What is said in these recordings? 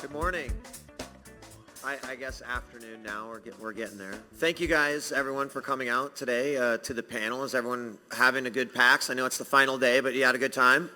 Good morning. I guess afternoon now. We're getting there. Thank you guys, everyone, for coming out today to the panel. Is everyone having a good PAX? I know it's the final day, but you had a good time?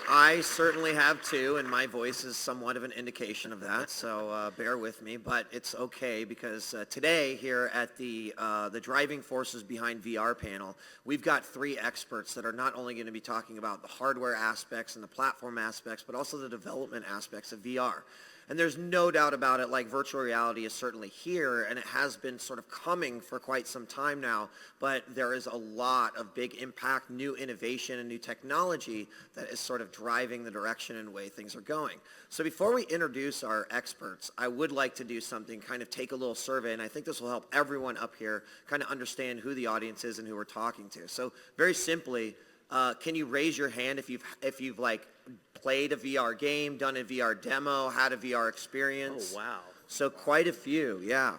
I certainly have too, and my voice is somewhat of an indication of that, so bear with me. But it's okay because today here at the driving forces behind VR panel, we've got three experts that are not only going to be talking about the hardware aspects and the platform aspects, but also the development aspects of VR. And there's no doubt about it, like virtual reality is certainly here, and it has been sort of coming for quite some time now, but there is a lot of big impact, new innovation, and new technology that is sort of driving the direction and way things are going. So before we introduce our experts, I would like to do something, kind of take a little survey, and I think this will help everyone up here kind of understand who the audience is and who we're talking to. So very simply, can you raise your hand if you've like played a VR game, done a VR demo, had a VR experience? Oh, wow. So quite a few, yeah.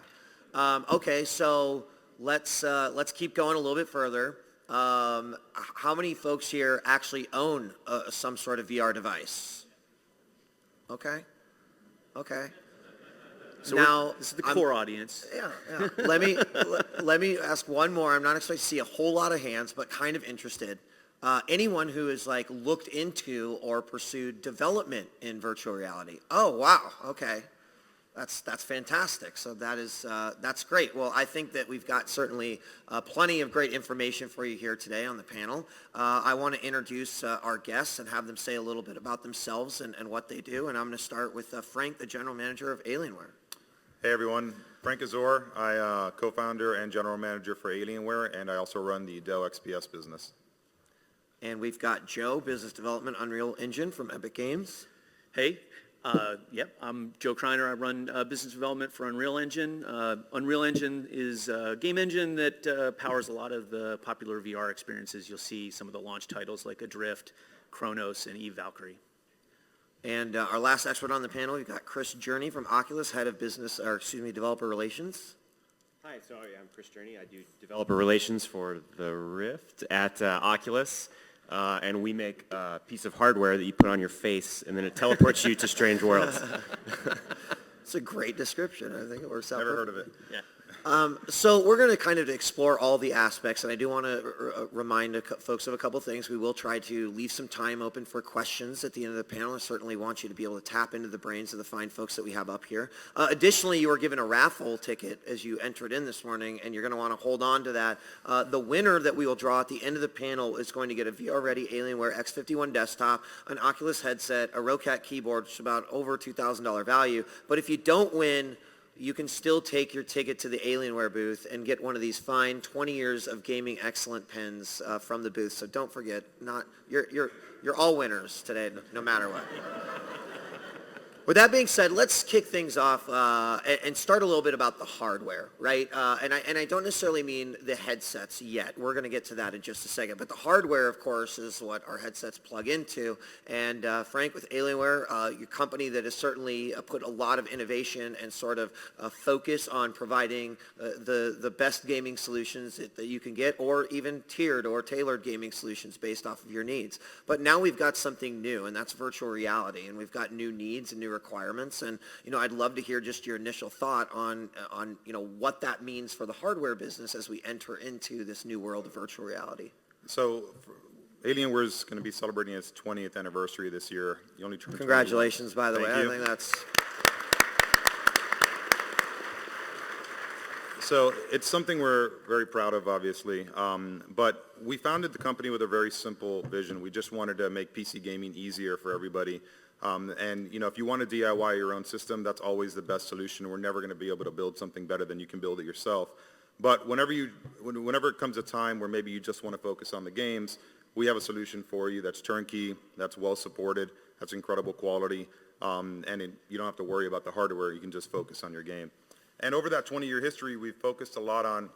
Okay, so let's keep going a little bit further. How many folks here actually own some sort of VR device? Okay. So now this is the core audience. Yeah. Let me ask one more. I'm not expecting to see a whole lot of hands, but kind of interested. Anyone who has like looked into or pursued development in virtual reality? Oh, wow. Okay. That's fantastic. So that's great. Well, I think that we've got certainly plenty of great information for you here today on the panel. I want to introduce our guests and have them say a little bit about themselves and what they do. And I'm going to start with Frank, the general manager of Alienware. Hey everyone, Frank Azor. I co-founder and general manager for Alienware, and I also run the Dell XPS business. And we've got Joe, business development, Unreal Engine from Epic Games. Hey, I'm Joe Kreiner. I run business development for Unreal Engine. Unreal Engine is a game engine that powers a lot of the popular VR experiences. You'll see some of the launch titles like Adrift, Chronos, and Eve Valkyrie. And our last expert on the panel, we've got Chris Journey from Oculus, head of developer relations. Hi, I'm Chris Journey. I do developer relations for the Rift at Oculus. And we make a piece of hardware that you put on your face, and then it teleports you to strange worlds. It's a great description. I think it works out. Never heard of it. Yeah. So we're going to kind of explore all the aspects, and I do want to remind folks of a couple things. We will try to leave some time open for questions at the end of the panel. I certainly want you to be able to tap into the brains of the fine folks that we have up here. Additionally, you were given a raffle ticket as you entered in this morning, and you're going to want to hold on to that. The winner that we will draw at the end of the panel is going to get a VR-ready Alienware X51 desktop, an Oculus headset, a Rocat keyboard, which is about over $2,000 value. But if you don't win, you can still take your ticket to the Alienware booth and get one of these fine 20 years of gaming excellent pens from the booth. So don't forget, you're all winners today, no matter what. With that being said, let's kick things off and start a little bit about the hardware, right? And I don't necessarily mean the headsets yet. We're going to get to that in just a second. But the hardware, of course, is what our headsets plug into. And Frank, with Alienware, your company that has certainly put a lot of innovation and sort of focus on providing the best gaming solutions that you can get, or even tiered or tailored gaming solutions based off of your needs. But now we've got something new, and that's virtual reality. And we've got new needs and new requirements, and I'd love to hear just your initial thought on what that means for the hardware business as we enter into this new world of virtual reality. So Alienware is going to be celebrating its 20th anniversary this year. You only turned Congratulations, 21. by the way. Thank you. I think that's... So it's something we're very proud of, obviously, but we founded the company with a very simple vision. We just wanted to make PC gaming easier for everybody. And if you want to DIY your own system, that's always the best solution. We're never going to be able to build something better than you can build it yourself. But whenever it comes a time where maybe you just want to focus on the games, we have a solution for you that's turnkey, that's well supported, that's incredible quality, and you don't have to worry about the hardware. You can just focus on your game. And over that 20-year history, we've focused a lot on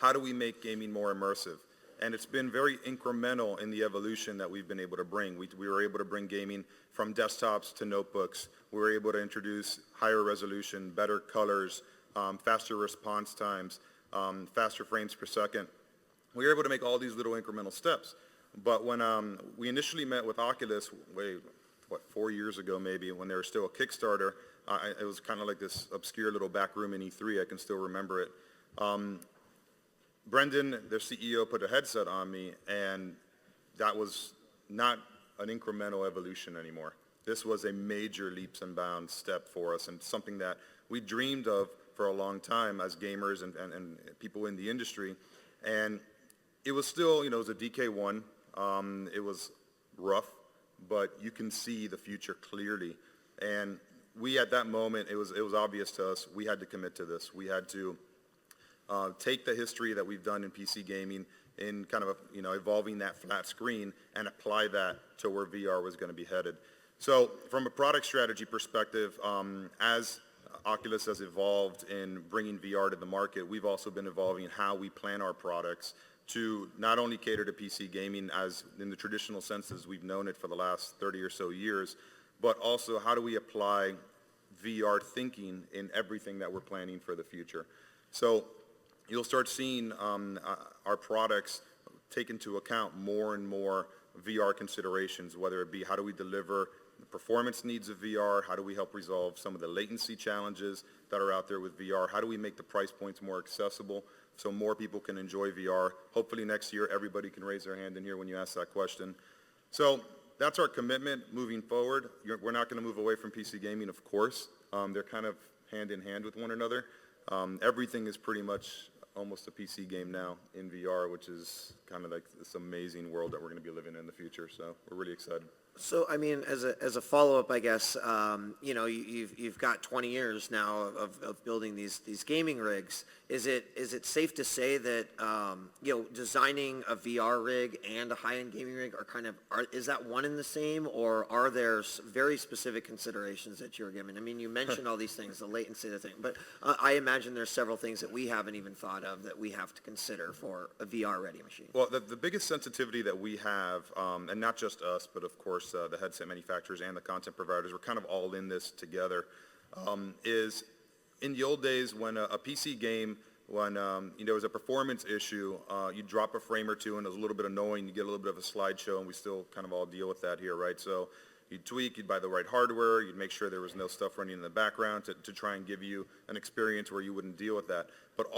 how do we make gaming more immersive. And it's been very incremental in the evolution that we've been able to bring. We were able to bring gaming from desktops to notebooks. We were able to introduce higher resolution, better colors, faster response times, faster frames per second. We were able to make all these little incremental steps. But when we initially met with Oculus, 4 years ago maybe, when they were still a Kickstarter. It was kind of like this obscure little back room in E3. I can still remember it. Brendan, their CEO, put a headset on me, and that was not an incremental evolution anymore. This was a major leaps and bounds step for us, and something that we dreamed of for a long time as gamers and people in the industry. And it was still, it was a DK1. It was rough, but you can see the future clearly. And we, at that moment, it was obvious to us, we had to commit to this. We had to take the history that we've done in PC gaming in kind of, evolving that flat screen and apply that to where VR was going to be headed. So from a product strategy perspective, as Oculus has evolved in bringing VR to the market, we've also been evolving how we plan our products to not only cater to PC gaming as in the traditional sense as we've known it for the last 30 or so years, but also how do we apply VR thinking in everything that we're planning for the future. So you'll start seeing our products take into account more and more VR considerations, whether it be how do we deliver the performance needs of VR, how do we help resolve some of the latency challenges that are out there with VR, how do we make the price points more accessible so more people can enjoy VR. Hopefully next year everybody can raise their hand in here when you ask that question. So that's our commitment moving forward. We're not going to move away from PC gaming, of course. They're kind of hand in hand with one another. Everything is pretty much almost a PC game now in VR, which is kind of like this amazing world that we're going to be living in the future. So we're really excited. So, I mean, as a follow-up, I guess, you've got 20 years now of building these gaming rigs. Is it safe to say that, designing a VR rig and a high-end gaming rig is that one and the same, or are there very specific considerations that you're giving? I mean, you mentioned all these things, the latency, the thing, but I imagine there's several things that we haven't even thought of that we have to consider for a VR-ready machine. Well, the biggest sensitivity that we have, and not just us, but of course the headset manufacturers and the content providers, we're kind of all in this together, is in the old days when a PC game, when there was a performance issue, you drop a frame or two and it was a little bit annoying, you get a little bit of a slideshow, and we still kind of all deal with that here, right? So you'd tweak, you'd buy the right hardware, you'd make sure there was no stuff running in the background to try and give you an experience where you wouldn't deal with that. But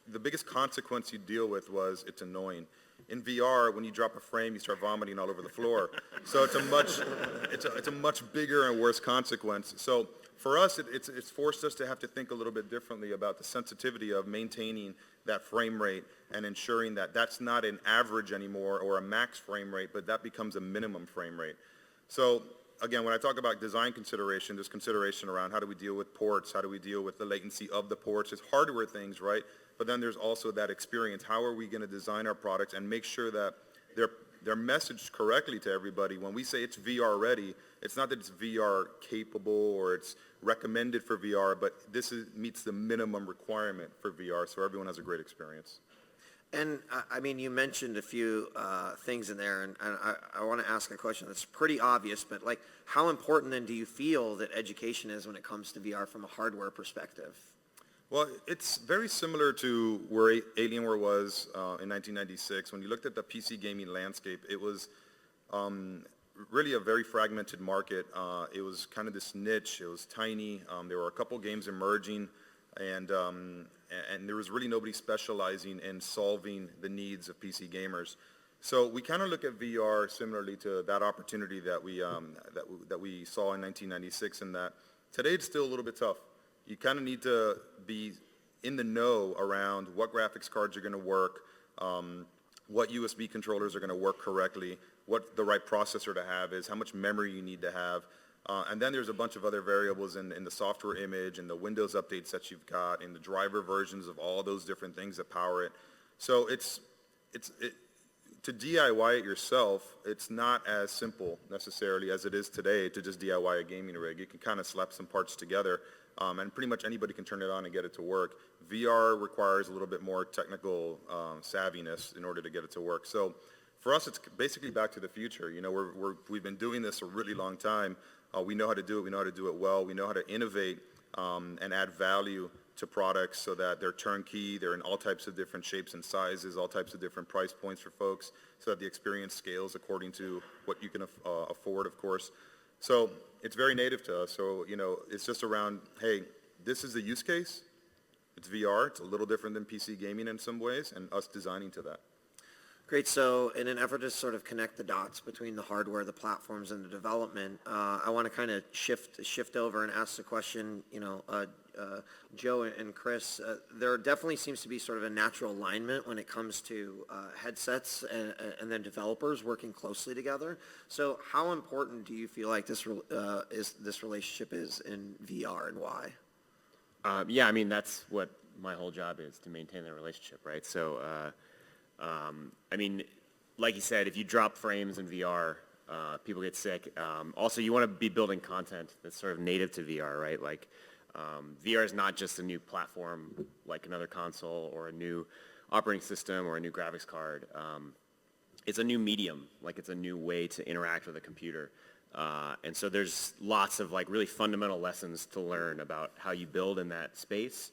the biggest consequence you deal with was it's annoying. In VR, when you drop a frame, you start vomiting all over the floor. So it's a much bigger and worse consequence. So for us, it's forced us to have to think a little bit differently about the sensitivity of maintaining that frame rate and ensuring that that's not an average anymore or a max frame rate, but that becomes a minimum frame rate. So again, when I talk about design consideration, there's consideration around how do we deal with ports, how do we deal with the latency of the ports, it's hardware things, right? But then there's also that experience. How are we going to design our products and make sure that they're messaged correctly to everybody? When we say it's VR ready, it's not that it's VR capable or it's recommended for VR, but meets the minimum requirement for VR, so everyone has a great experience. And I mean, you mentioned a few things in there, and I want to ask a question that's pretty obvious, but like, how important then do you feel that education is when it comes to VR from a hardware perspective? Well, it's very similar to where Alienware was in 1996. When you looked at the PC gaming landscape, it was really a very fragmented market. It was kind of this niche. It was tiny. There were a couple games emerging, and there was really nobody specializing in solving the needs of PC gamers. So we kind of look at VR similarly to that opportunity that we saw in 1996, in that today it's still a little bit tough. You kind of need to be in the know around what graphics cards are going to work, what USB controllers are going to work correctly, what the right processor to have is, how much memory you need to have. And then there's a bunch of other variables in the software image and the Windows updates that you've got and the driver versions of all those different things that power it. So to DIY it yourself, it's not as simple necessarily as it is today to just DIY a gaming rig. You can kind of slap some parts together. And pretty much anybody can turn it on and get it to work. VR requires a little bit more technical savviness in order to get it to work. So for us, it's basically back to the future. We've been doing this a really long time. We know how to do it. We know how to do it well. We know how to innovate and add value to products so that they're turnkey, they're in all types of different shapes and sizes, all types of different price points for folks, so that the experience scales according to what you can afford, of course. So it's very native to us. So, it's just around, hey, this is the use case. It's VR. It's a little different than PC gaming in some ways, and us designing to that. Great. So in an effort to sort of connect the dots between the hardware, the platforms, and the development, I want to kind of shift over and ask the question, Joe and Chris, there definitely seems to be sort of a natural alignment when it comes to headsets and then developers working closely together. So how important do you feel like this relationship is in VR, and why? Yeah, I mean, that's what my whole job is, to maintain that relationship, right? So, I mean, like you said, if you drop frames in VR, people get sick. Also, you want to be building content that's sort of native to VR, right? Like, VR is not just a new platform like another console or a new operating system or a new graphics card. It's a new medium, like it's a new way to interact with a computer. And so there's lots of like really fundamental lessons to learn about how you build in that space.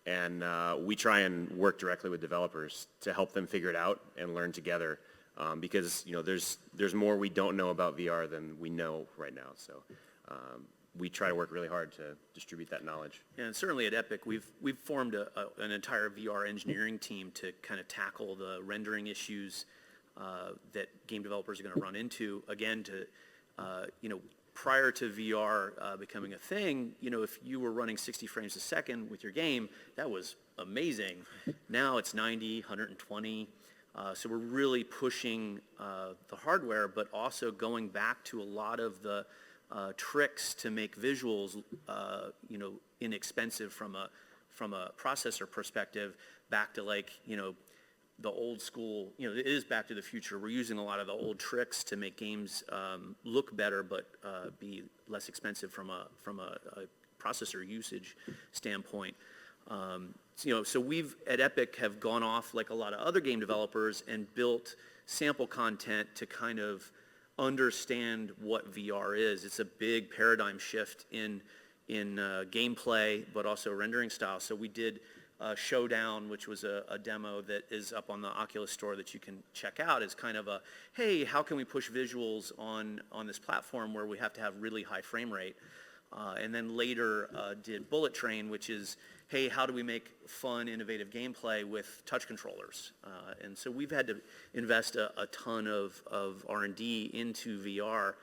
And we try and work directly with developers to help them figure it out and learn together, because there's more we don't know about VR than we know right now. So we try to work really hard to distribute that knowledge. Yeah, and certainly at Epic, we've formed an entire VR engineering team to kind of tackle the rendering issues that game developers are going to run into. Again, prior to VR becoming a thing, if you were running 60 frames a second with your game, that was amazing. Now it's 90, 120. So we're really pushing the hardware, but also going back to a lot of the tricks to make visuals, inexpensive from a processor perspective, back to the old school, it is Back to the Future. We're using a lot of the old tricks to make games look better, but be less expensive from a processor usage standpoint. So we've at Epic have gone off like a lot of other game developers and built sample content to kind of understand what VR is. It's a big paradigm shift in gameplay, but also rendering style. So we did Showdown, which was a demo that is up on the Oculus store that you can check out, as kind of hey, how can we push visuals on this platform where we have to have really high frame rate? And then later did Bullet Train, which is, hey, how do we make fun, innovative gameplay with touch controllers? And so we've had to invest a ton of R&D into VR,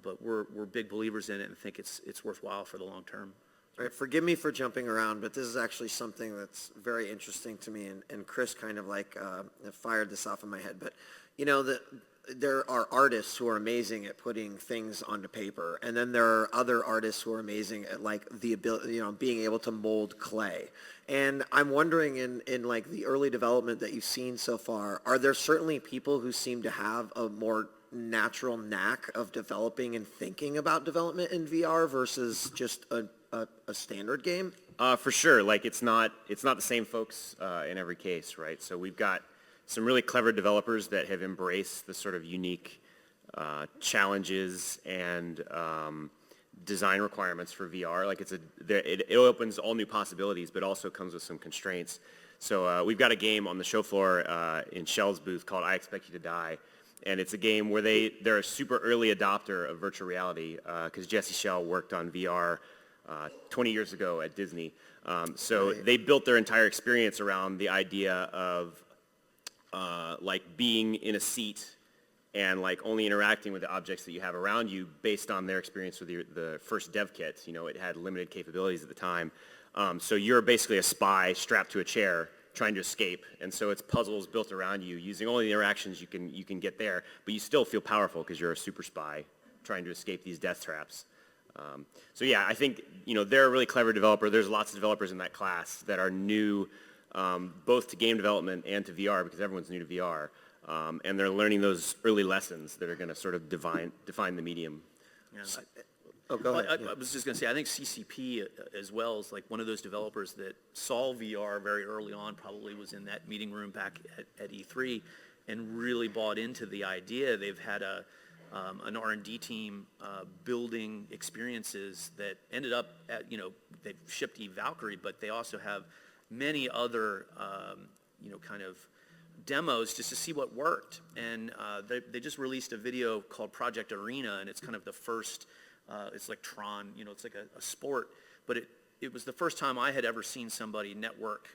but we're big believers in it and think it's worthwhile for the long term. All right, forgive me for jumping around, but this is actually something that's very interesting to me, and Chris kind of fired this off in my head. But, there are artists who are amazing at putting things onto paper, and then there are other artists who are amazing at the ability, being able to mold clay. And I'm wondering, in the early development that you've seen so far, are there certainly people who seem to have a more natural knack of developing and thinking about development in VR versus just a standard game? For sure. It's not the same folks in every case, right? So we've got some really clever developers that have embraced the sort of unique challenges and design requirements for VR. It opens all new possibilities, but also comes with some constraints. So we've got a game on the show floor in Shell's booth called I Expect You to Die. And it's a game where they're a super early adopter of virtual reality, because Jesse Shell worked on VR 20 years ago at Disney. So they built their entire experience around the idea of being in a seat and only interacting with the objects that you have around you based on their experience with the first dev kit. It had limited capabilities at the time. So you're basically a spy strapped to a chair trying to escape, and so it's puzzles built around you using only the interactions you can get there, but you still feel powerful because you're a super spy trying to escape these death traps. So yeah, I think they're a really clever developer. There's lots of developers in that class that are new, both to game development and to VR, because everyone's new to VR, and they're learning those early lessons that are going to sort of define the medium. Yeah. Go ahead. I was just going to say, I think CCP as well is one of those developers that saw VR very early on, probably was in that meeting room back at E3, and really bought into the idea. They've had an R&D team building experiences that ended up at, they've shipped Valkyrie, but they also have many other, kind of demos just to see what worked. And they just released a video called Project Arena, and it's kind of the first, it's like Tron, it's like a sport, but it was the first time I had ever seen somebody network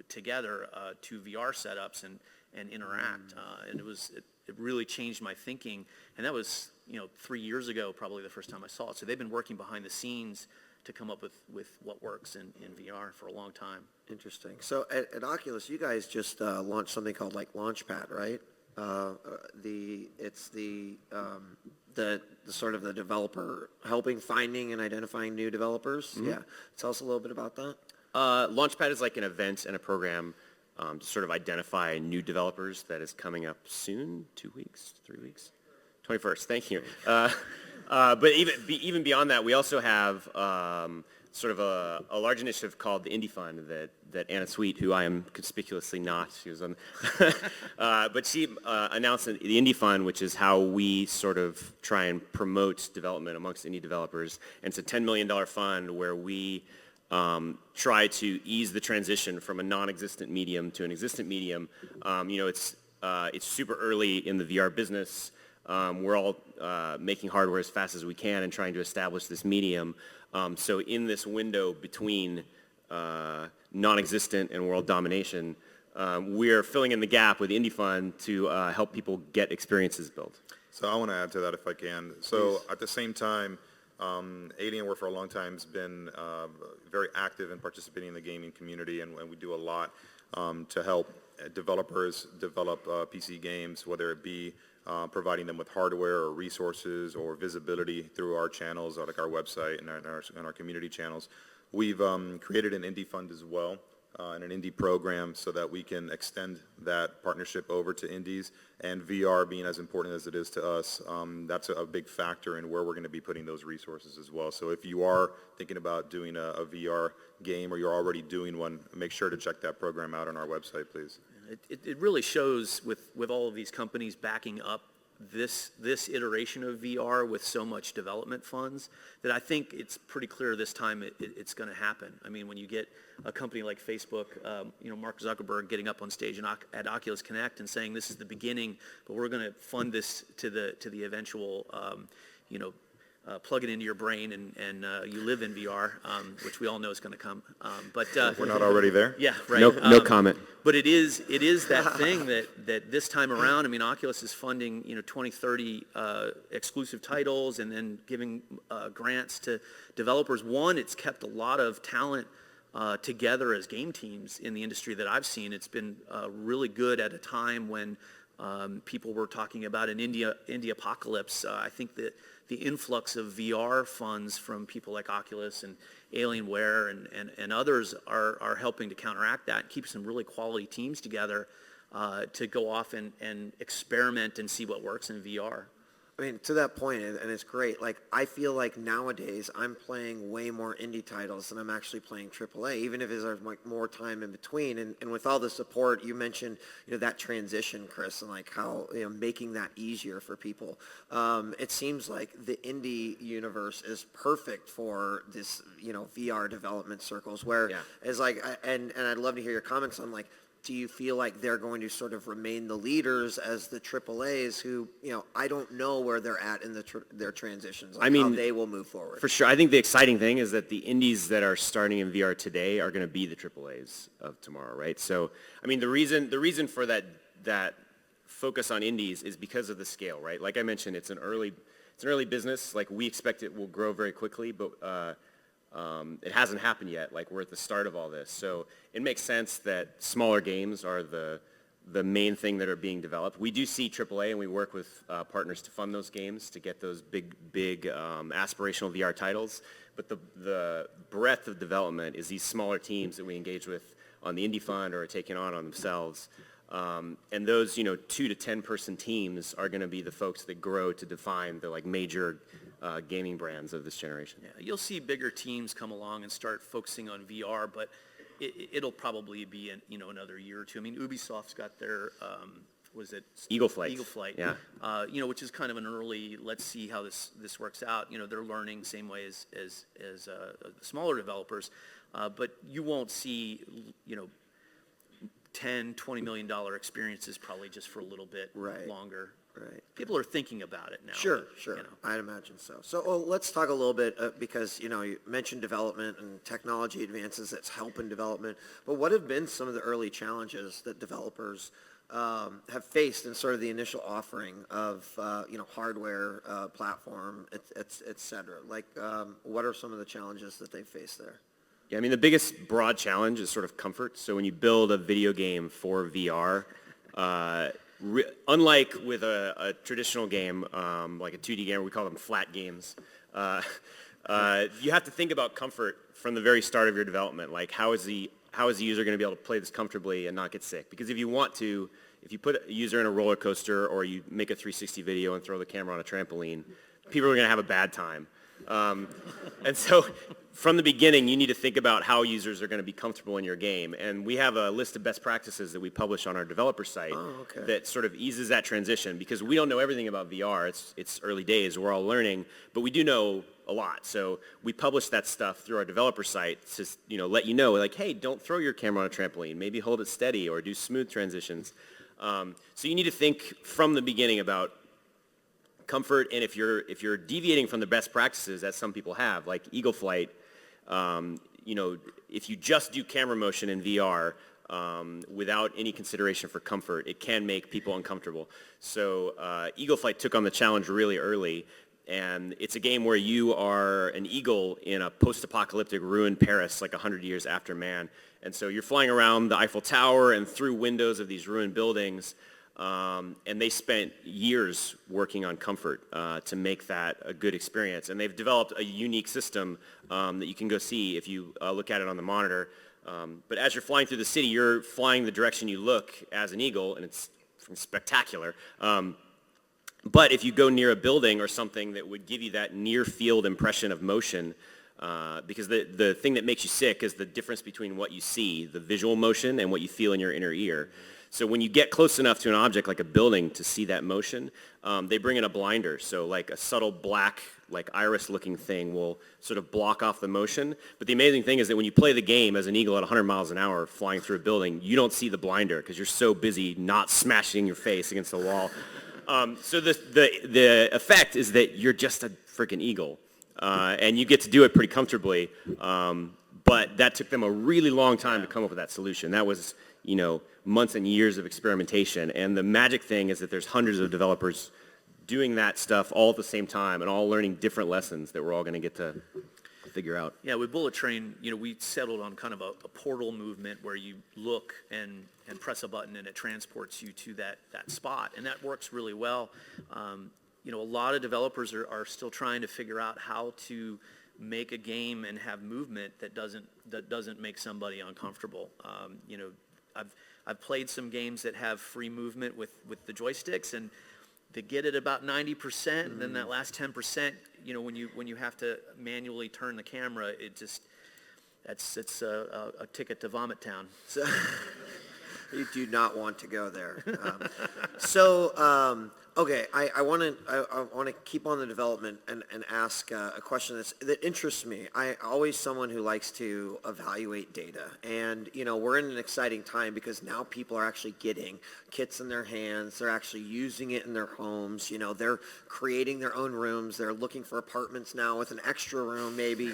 together two VR setups and interact, and it really changed my thinking, and that was 3 years ago probably the first time I saw it. So they've been working behind the scenes to come up with what works in VR for a long time. Interesting. So at Oculus, you guys just launched something called like Launchpad, right? It's the sort of the developer helping finding and identifying new developers. Mm-hmm. Yeah. Tell us a little bit about that. Launchpad is like an event and a program to sort of identify new developers that is coming up soon, 2 weeks, 3 weeks, 21st. Thank you. But even beyond that, we also have sort of a large initiative called the Indie Fund that Anna Sweet, who I am conspicuously not, she was on, but she announced the Indie Fund, which is how we sort of try and promote development amongst indie developers. And it's a $10 million fund where we try to ease the transition from a non-existent medium to an existent medium. It's super early in the VR business. We're all making hardware as fast as we can and trying to establish this medium. So in this window between non-existent and world domination, we're filling in the gap with Indie Fund to help people get experiences built. So I want to add to that if I can. So at the same time, Alienware for a long time has been very active in participating in the gaming community, and we do a lot to help developers develop PC games, whether it be providing them with hardware or resources or visibility through our channels, like our website and our community channels. We've created an indie fund as well and an indie program so that we can extend that partnership over to indies. And VR being as important as it is to us, that's a big factor in where we're going to be putting those resources as well. So if you are thinking about doing a VR game or you're already doing one, make sure to check that program out on our website, please. It really shows with all of these companies backing up this iteration of VR with so much development funds that I think it's pretty clear this time it's going to happen. I mean, when you get a company like Facebook, Mark Zuckerberg getting up on stage at Oculus Connect and saying this is the beginning, but we're going to fund this to the eventual, plug it into your brain and you live in VR, which we all know is going to come. But we're not already there? Yeah, right. No comment. But it is that thing that this time around, I mean, Oculus is funding 20, 30 exclusive titles and then giving grants to developers. One, it's kept a lot of talent together as game teams in the industry that I've seen. It's been really good at a time when people were talking about an indie apocalypse. I think that the influx of VR funds from people like Oculus and Alienware and others are helping to counteract that and keep some really quality teams together to go off and experiment and see what works in VR. I mean, to that point, and it's great, like, I feel like nowadays I'm playing way more indie titles than I'm actually playing AAA, even if there's like more time in between. And with all the support, you mentioned, that transition, Chris, and like how, making that easier for people. It seems like the indie universe is perfect for this, VR development circles where it's like, and I'd love to hear your comments on like, do you feel like they're going to sort of remain the leaders as the AAAs who, I don't know where they're at in their transitions, like how they will move forward? For sure. I think the exciting thing is that the indies that are starting in VR today are going to be the AAAs of tomorrow, right? So, I mean, the reason for that focus on indies is because of the scale, right? Like I mentioned, it's an early business. Like, we expect it will grow very quickly, but it hasn't happened yet. Like, we're at the start of all this. So it makes sense that smaller games are the main thing that are being developed. We do see AAA, and we work with partners to fund those games to get those big aspirational VR titles. But the breadth of development is these smaller teams that we engage with on the Indie Fund or are taking on themselves. And those, 2 to 10 person teams are going to be the folks that grow to define the major gaming brands of this generation. Yeah, you'll see bigger teams come along and start focusing on VR, but it'll probably be another year or two. I mean, Ubisoft's got their was it? Eagle Flight. Eagle Flight. Yeah. Which is kind of an early, let's see how this works out. They're learning same way as smaller developers, but you won't see, $10, $20 million experiences probably just for a little bit longer. Right. People are thinking about it now. Sure. but, I'd imagine so. So let's talk a little bit because, you mentioned development and technology advances that's helping development, but what have been some of the early challenges that developers have faced in sort of the initial offering of, hardware, platform, et cetera? Like, what are some of the challenges that they face there? Yeah, I mean, the biggest broad challenge is sort of comfort. So when you build a video game for VR, unlike with a traditional game, like a 2D game, we call them flat games, you have to think about comfort from the very start of your development. Like, how is the user going to be able to play this comfortably and not get sick? Because if you put a user in a roller coaster or you make a 360 video and throw the camera on a trampoline, people are going to have a bad time. And so from the beginning, you need to think about how users are going to be comfortable in your game. And we have a list of best practices that we publish on our developer site that sort of eases that transition, because we don't know everything about VR. It's early days. We're all learning, but we do know a lot. So we publish that stuff through our developer site to, let you know, like, hey, don't throw your camera on a trampoline. Maybe hold it steady or do smooth transitions. So you need to think from the beginning about comfort, and if you're deviating from the best practices, as some people have, like Eagle Flight, if you just do camera motion in VR without any consideration for comfort, it can make people uncomfortable. So Eagle Flight took on the challenge really early, and it's a game where you are an eagle in a post-apocalyptic ruined Paris, like 100 years after man. And so you're flying around the Eiffel Tower and through windows of these ruined buildings. And they spent years working on comfort to make that a good experience. And they've developed a unique system that you can go see if you look at it on the monitor. But as you're flying through the city, you're flying the direction you look as an eagle, and it's spectacular. But if you go near a building or something that would give you that near-field impression of motion, because the thing that makes you sick is the difference between what you see, the visual motion, and what you feel in your inner ear. So when you get close enough to an object like a building to see that motion, they bring in a blinder. So like a subtle black, like iris-looking thing will sort of block off the motion. But the amazing thing is that when you play the game as an eagle at 100 miles an hour flying through a building, you don't see the blinder because you're so busy not smashing your face against the wall. So the effect is that you're just a freaking eagle. And you get to do it pretty comfortably. But that took them a really long time to come up with that solution. That was, months and years of experimentation. And the magic thing is that there's hundreds of developers doing that stuff all at the same time and all learning different lessons that we're all going to get to figure out. Yeah, with Bullet Train, we settled on kind of a portal movement where you look and press a button and it transports you to that spot. And that works really well. A lot of developers are still trying to figure out how to make a game and have movement that doesn't make somebody uncomfortable. I've played some games that have free movement with the joysticks, and they get it about 90%, and then that last 10%, when you have to manually turn the camera, it's a ticket to Vomit Town. So you do not want to go there. Okay, I want to keep on the development and ask a question that interests me. I'm always someone who likes to evaluate data, and we're in an exciting time because now people are actually getting kits in their hands. They're actually using it in their homes. They're creating their own rooms. They're looking for apartments now with an extra room, maybe.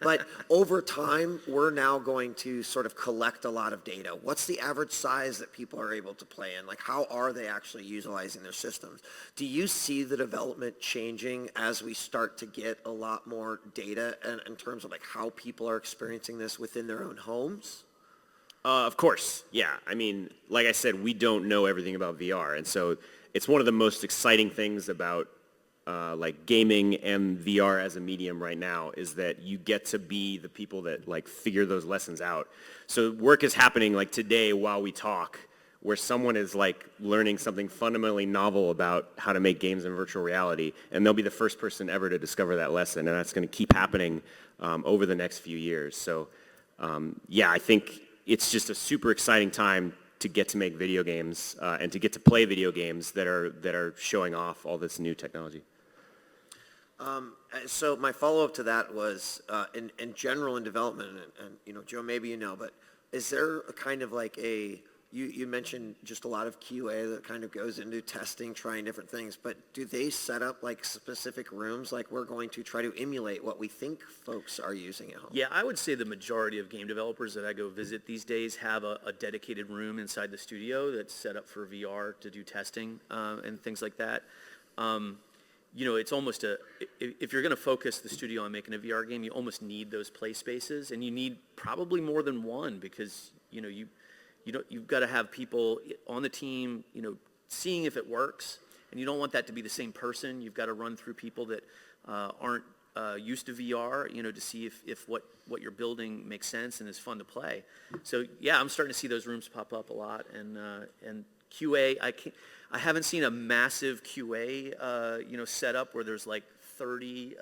But over time, we're now going to sort of collect a lot of data. What's the average size that people are able to play in? Like, how are they actually utilizing their systems? Do you see the development changing as we start to get a lot more data in terms of like how people are experiencing this within their own homes? Of course, yeah. I mean, like I said, we don't know everything about VR, and so it's one of the most exciting things about like gaming and VR as a medium right now is that you get to be the people that like figure those lessons out. So work is happening like today while we talk, where someone is like learning something fundamentally novel about how to make games in virtual reality, and they'll be the first person ever to discover that lesson, and that's going to keep happening over the next few years. So yeah, I think it's just a super exciting time to get to make video games and to get to play video games that are showing off all this new technology. So my follow-up to that was, in general in development, and Joe, maybe you know, but is there a kind of like you mentioned just a lot of QA that kind of goes into testing, trying different things, but do they set up like specific rooms, like we're going to try to emulate what we think folks are using at home? Yeah, I would say the majority of game developers that I go visit these days have a dedicated room inside the studio that's set up for VR to do testing and things like that. It's almost if you're going to focus the studio on making a VR game, you almost need those play spaces, and you need probably more than one because, you've got to have people on the team, seeing if it works, and you don't want that to be the same person. You've got to run through people that aren't used to VR, to see if what you're building makes sense and is fun to play. So yeah, I'm starting to see those rooms pop up a lot, and QA, I haven't seen a massive QA, setup where there's like 30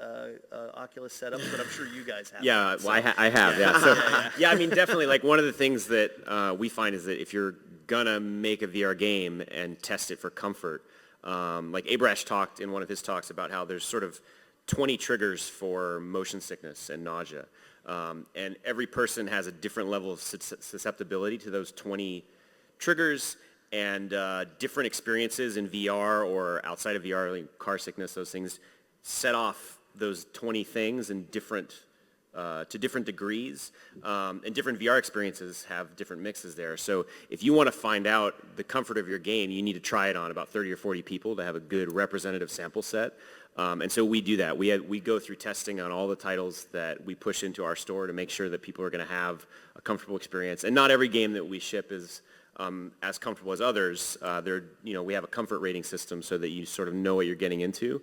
Oculus setups, but I'm sure you guys have. Yeah, so. well, I have, yeah. So, yeah, I mean, definitely, like, one of the things that we find is that if you're gonna make a VR game and test it for comfort, like Abrash talked in one of his talks about how there's sort of 20 triggers for motion sickness and nausea, and every person has a different level of susceptibility to those 20 triggers, and different experiences in VR or outside of VR, like car sickness, those things, set off those 20 things in to different degrees, and different VR experiences have different mixes there. So if you want to find out the comfort of your game, you need to try it on about 30 or 40 people to have a good representative sample set. And so we do that. We go through testing on all the titles that we push into our store to make sure that people are going to have a comfortable experience. And not every game that we ship is as comfortable as others. We have a comfort rating system so that you sort of know what you're getting into.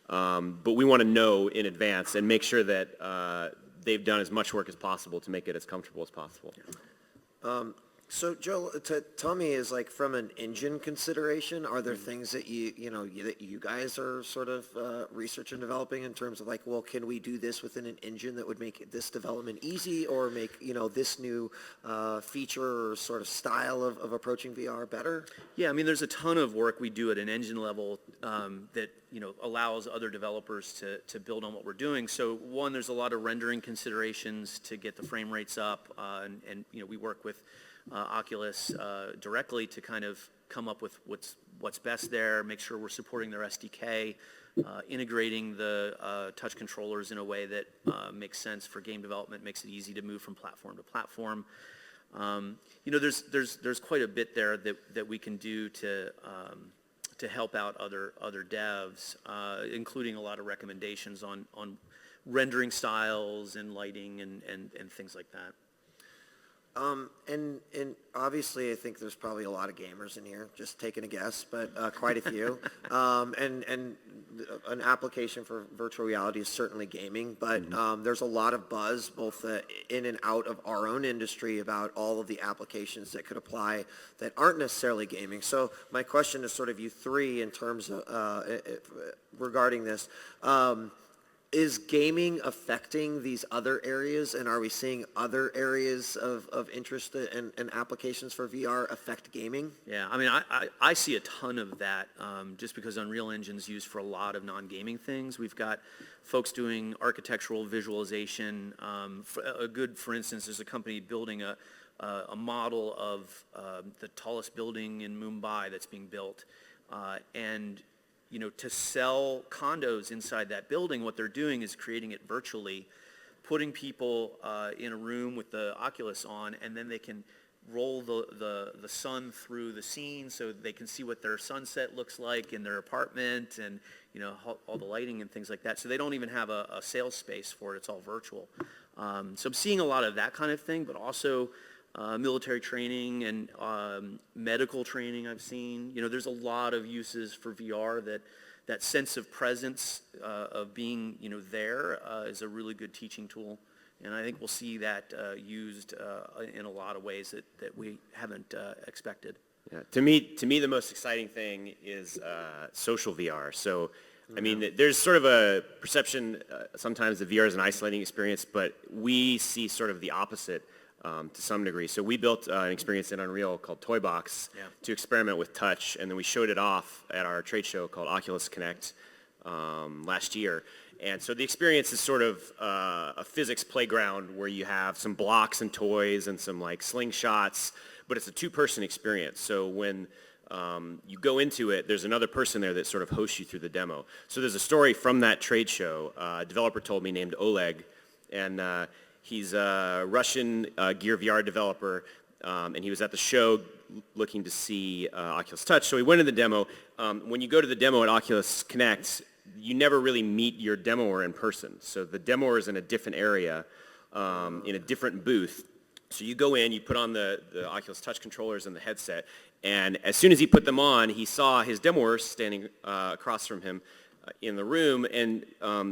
But we want to know in advance and make sure that they've done as much work as possible to make it as comfortable as possible. So Joe, tell me, is like from an engine consideration, are there things that that you guys are sort of research and developing in terms of like, well, can we do this within an engine that would make this development easy, or make this new feature or sort of style of approaching VR better? Yeah, I mean, there's a ton of work we do at an engine level that allows other developers to build on what we're doing. So one, there's a lot of rendering considerations to get the frame rates up, and we work with Oculus directly to kind of come up with what's best there, make sure we're supporting their SDK, integrating the touch controllers in a way that makes sense for game development, makes it easy to move from platform to platform. There's quite a bit there that we can do to help out other devs, including a lot of recommendations on rendering styles and lighting and things like that. And obviously, I think there's probably a lot of gamers in here, just taking a guess, but quite a few. And an application for virtual reality is certainly gaming, but there's a lot of buzz, both in and out of our own industry, about all of the applications that could apply that aren't necessarily gaming. So my question is sort of you three in terms of regarding this. Is gaming affecting these other areas, and are we seeing other areas of interest and applications for VR affect gaming? Yeah, I mean, I see a ton of that just because Unreal Engine's used for a lot of non-gaming things. We've got folks doing architectural visualization. For instance, there's a company building a model of the tallest building in Mumbai that's being built, and to sell condos inside that building, what they're doing is creating it virtually, putting people in a room with the Oculus on, and then they can roll the sun through the scene so they can see what their sunset looks like in their apartment, and all the lighting and things like that. So they don't even have a sales space for it. It's all virtual. So I'm seeing a lot of that kind of thing, but also military training and medical training I've seen. There's a lot of uses for VR that sense of presence of being, there is a really good teaching tool. And I think we'll see that used in a lot of ways that we haven't expected. Yeah. To me, the most exciting thing is social VR. So, I mean, there's sort of a perception sometimes that VR is an isolating experience, but we see sort of the opposite. to some degree. So we built an experience in Unreal called Toy Box to experiment with touch, and then we showed it off at our trade show called Oculus Connect last year. And so the experience is sort of a physics playground where you have some blocks and toys and some like slingshots, but it's a two-person experience. So when you go into it, there's another person there that sort of hosts you through the demo. So there's a story from that trade show. A developer told me named Oleg, and he's a Russian Gear VR developer, and he was at the show looking to see Oculus Touch. So he went in the demo. When you go to the demo at Oculus Connect, you never really meet your demoer in person. So the demoer is in a different area, in a different booth. So you go in, you put on the Oculus Touch controllers and the headset, and as soon as he put them on, he saw his demoer standing across from him in the room, and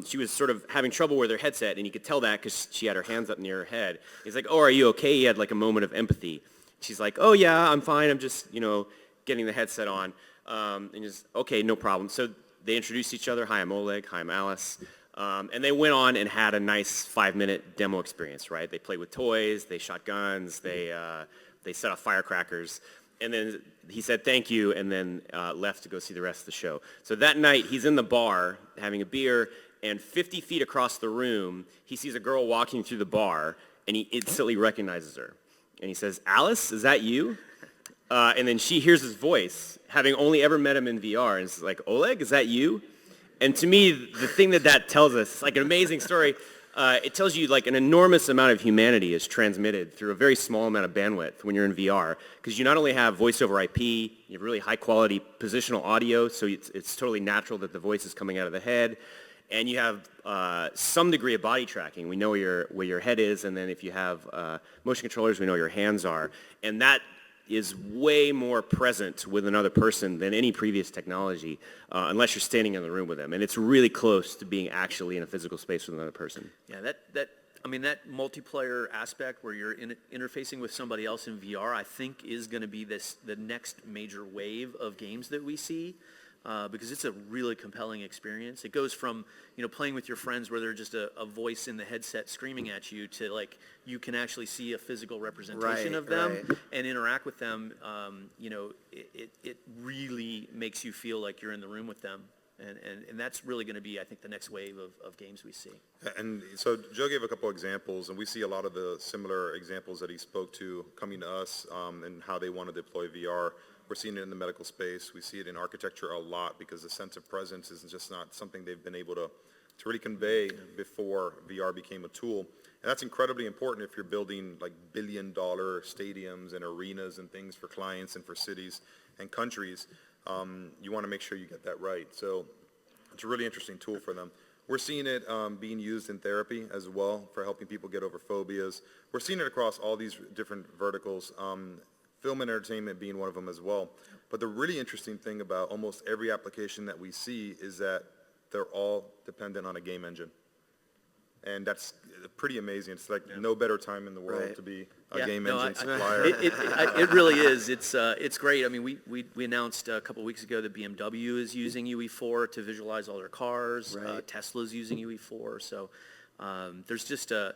she was sort of having trouble with her headset, and you could tell that because she had her hands up near her head. He's like, "Oh, are you okay?" He had like a moment of empathy. She's like, "Oh yeah, I'm fine. I'm just, getting the headset on." And he's, "Okay, no problem." So they introduced each other. "Hi, I'm Oleg. Hi, I'm Alice." And they went on and had a nice 5-minute demo experience, right? They played with toys, they shot guns, they set off firecrackers. And then he said thank you and then left to go see the rest of the show. So that night, he's in the bar having a beer, and 50 feet across the room, he sees a girl walking through the bar, and he instantly recognizes her. And he says, "Alice, is that you?" And then she hears his voice, having only ever met him in VR, and it's like, "Oleg, is that you?" And to me, the thing that tells us, it's like an amazing story. It tells you like an enormous amount of humanity is transmitted through a very small amount of bandwidth when you're in VR, because you not only have voice over IP, you have really high quality positional audio, so it's totally natural that the voice is coming out of the head, and you have some degree of body tracking. We know where your head is, and then if you have motion controllers, we know where your hands are, and that is way more present with another person than any previous technology, unless you're standing in the room with them. And it's really close to being actually in a physical space with another person. Yeah, that multiplayer aspect where you're interfacing with somebody else in VR, I think is going to be the next major wave of games that we see. Because it's a really compelling experience. It goes from, playing with your friends where they're just a voice in the headset screaming at you to like you can actually see a physical representation of them and interact with them. It really makes you feel like you're in the room with them. And that's really going to be, I think, the next wave of games we see. And so Joe gave a couple examples, and we see a lot of the similar examples that he spoke to coming to us and how they want to deploy VR. We're seeing it in the medical space. We see it in architecture a lot because the sense of presence is just not something they've been able to really convey before VR became a tool. And that's incredibly important if you're building like billion-dollar stadiums and arenas and things for clients and for cities and countries. You want to make sure you get that right. So it's a really interesting tool for them. We're seeing it being used in therapy as well for helping people get over phobias. We're seeing it across all these different verticals. Film and entertainment being one of them as well. But the really interesting thing about almost every application that we see is that they're all dependent on a game engine. And that's pretty amazing. It's like no better time in the world to be a game engine supplier. It really is. It's great. I mean, we announced a couple weeks ago that BMW is using UE4 to visualize all their cars. Tesla's using UE4. So there's just a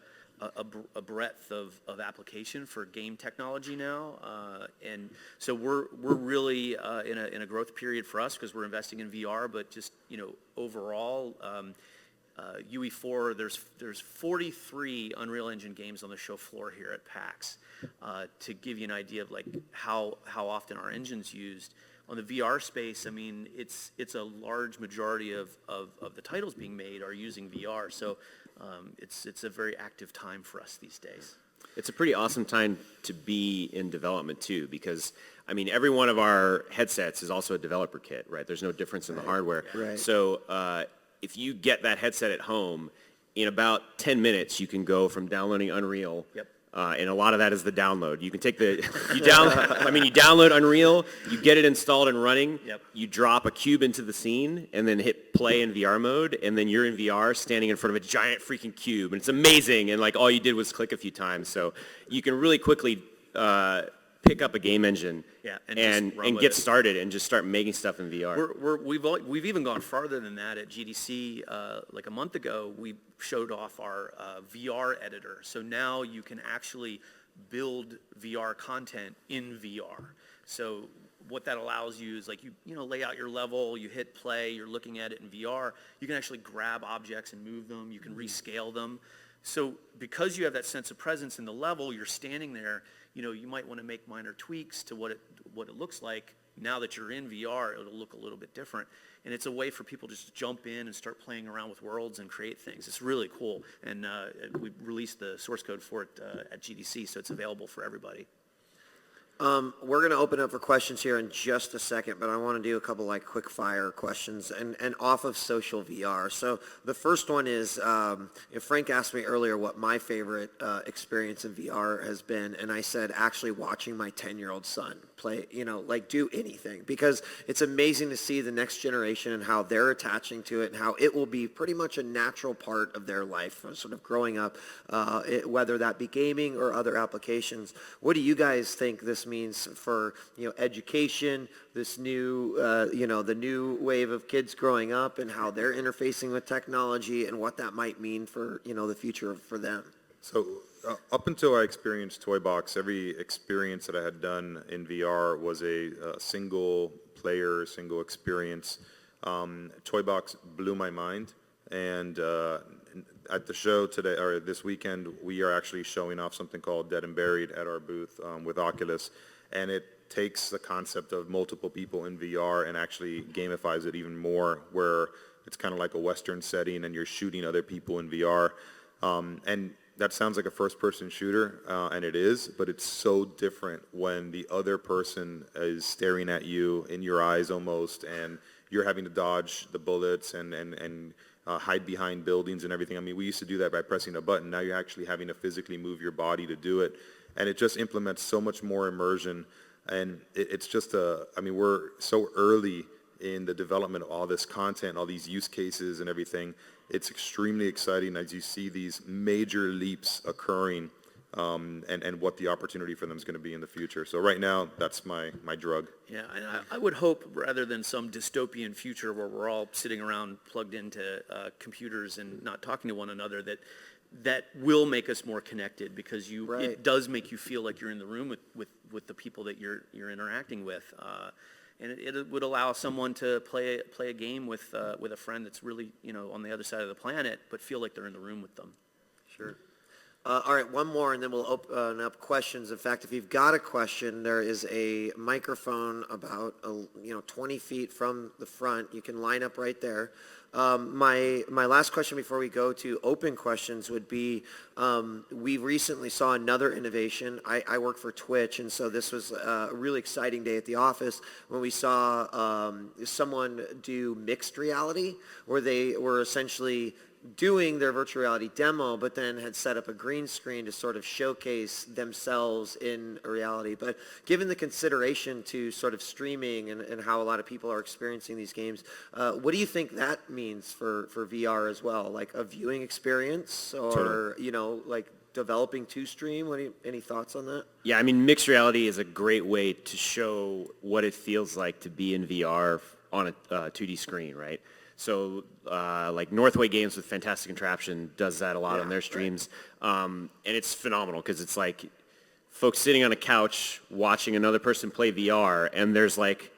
breadth of application for game technology now, and so we're really in a growth period for us because we're investing in VR. But just overall, UE4 there's 43 Unreal Engine games on the show floor here at PAX. To give you an idea of like how often our engine's used. On the VR space, I mean, it's a large majority of the titles being made are using VR. So it's a very active time for us these days. It's a pretty awesome time to be in development too, because I mean, every one of our headsets is also a developer kit, right? There's no difference in the hardware. So if you get that headset at home, in about 10 minutes, you can go from downloading Unreal. And a lot of that is the download. You can take you download Unreal, you get it installed and running, you drop a cube into the scene, and then hit play in VR mode, and then you're in VR standing in front of a giant freaking cube, and it's amazing, and like all you did was click a few times, so you can really quickly pick up a game engine and get started and just start making stuff in VR. We've even gone farther than that. At GDC like a month ago, we showed off our VR editor. So now you can actually build VR content in VR. So what that allows you is like you know, lay out your level, you hit play, you're looking at it in VR, you can actually grab objects and move them, you can rescale them. So because you have that sense of presence in the level, you're standing there, you know, you might want to make minor tweaks to what it looks like. Now that you're in VR, it'll look a little bit different. And it's a way for people to just jump in and start playing around with worlds and create things. It's really cool. And we released the source code for it at GDC, so it's available for everybody. We're going to open up for questions here in just a second, but I want to do a couple like quick fire questions and off of social VR. So the first one is, Frank asked me earlier what my favorite experience in VR has been, and I said actually watching my 10-year-old son play, you know, like do anything, because it's amazing to see the next generation and how they're attaching to it and how it will be pretty much a natural part of their life, sort of growing up, whether that be gaming or other applications. What do you guys think this means for, you know, education, this new, you know, the new wave of kids growing up and how they're interfacing with technology and what that might mean for, you know, the future for them? So up until I experienced Toy Box, every experience that I had done in VR was a single player, single experience. Toy Box blew my mind, and at the show today, or this weekend, we are actually showing off something called Dead and Buried at our booth with Oculus, and it takes the concept of multiple people in VR and actually gamifies it even more, where it's kind of like a Western setting and you're shooting other people in VR. And that sounds like a first-person shooter, and it is, but it's so different when the other person is staring at you in your eyes almost, and you're having to dodge the bullets and hide behind buildings and everything. I mean, we used to do that by pressing a button. Now you're actually having to physically move your body to do it, and it just implements so much more immersion. And it's just I mean, we're so early in the development of all this content, all these use cases and everything. It's extremely exciting as you see these major leaps occurring, and what the opportunity for them is going to be in the future. So right now, that's my drug. Yeah, and I would hope, rather than some dystopian future where we're all sitting around plugged into computers and not talking to one another, that will make us more connected, because it does make you feel like you're in the room with the people that you're interacting with. And it would allow someone to play a game with a friend that's really, you know, on the other side of the planet, but feel like they're in the room with them. Sure. All right, one more, and then we'll open up questions. In fact, if you've got a question, there is a microphone about 20 feet from the front. You can line up right there. My last question before we go to open questions would be, we recently saw another innovation. I work for Twitch, and so this was a really exciting day at the office when we saw someone do mixed reality, where they were essentially doing their virtual reality demo, but then had set up a green screen to sort of showcase themselves in reality. But given the consideration to sort of streaming and how a lot of people are experiencing these games, what do you think that means for VR as well? Like a viewing experience, or, Totally. you know, like developing to stream? Any thoughts on that? Yeah, I mean, mixed reality is a great way to show what it feels like to be in VR on a 2D screen, right? So like Northway Games with Fantastic Contraption does that a lot on their streams. Right. And it's phenomenal because it's like folks sitting on a couch watching another person play VR, and there's like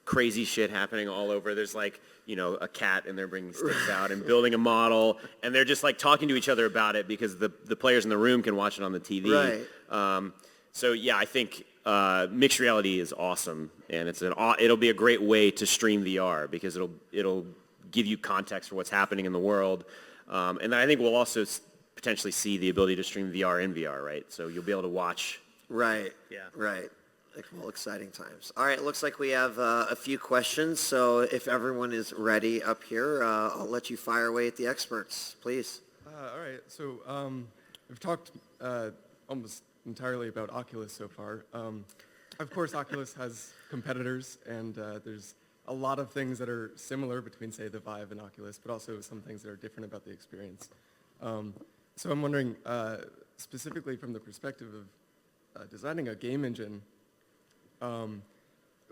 crazy shit happening all over. There's like, you know, a cat and they're bringing sticks out and building a model, and they're just like talking to each other about it because the players in the room can watch it on the TV. Right. So yeah, I think mixed reality is awesome, and it'll be a great way to stream VR because it'll give you context for what's happening in the world. And then I think we'll also potentially see the ability to stream VR in VR, right? So you'll be able to watch. Right. Yeah. Right. Well, exciting times. All right, it looks like we have a few questions, so if everyone is ready up here, I'll let you fire away at the experts, please. All right, so we've talked almost entirely about Oculus so far. Of course, Oculus has competitors, and there's a lot of things that are similar between, say, the Vive and Oculus, but also some things that are different about the experience. So I'm wondering, specifically from the perspective of designing a game engine,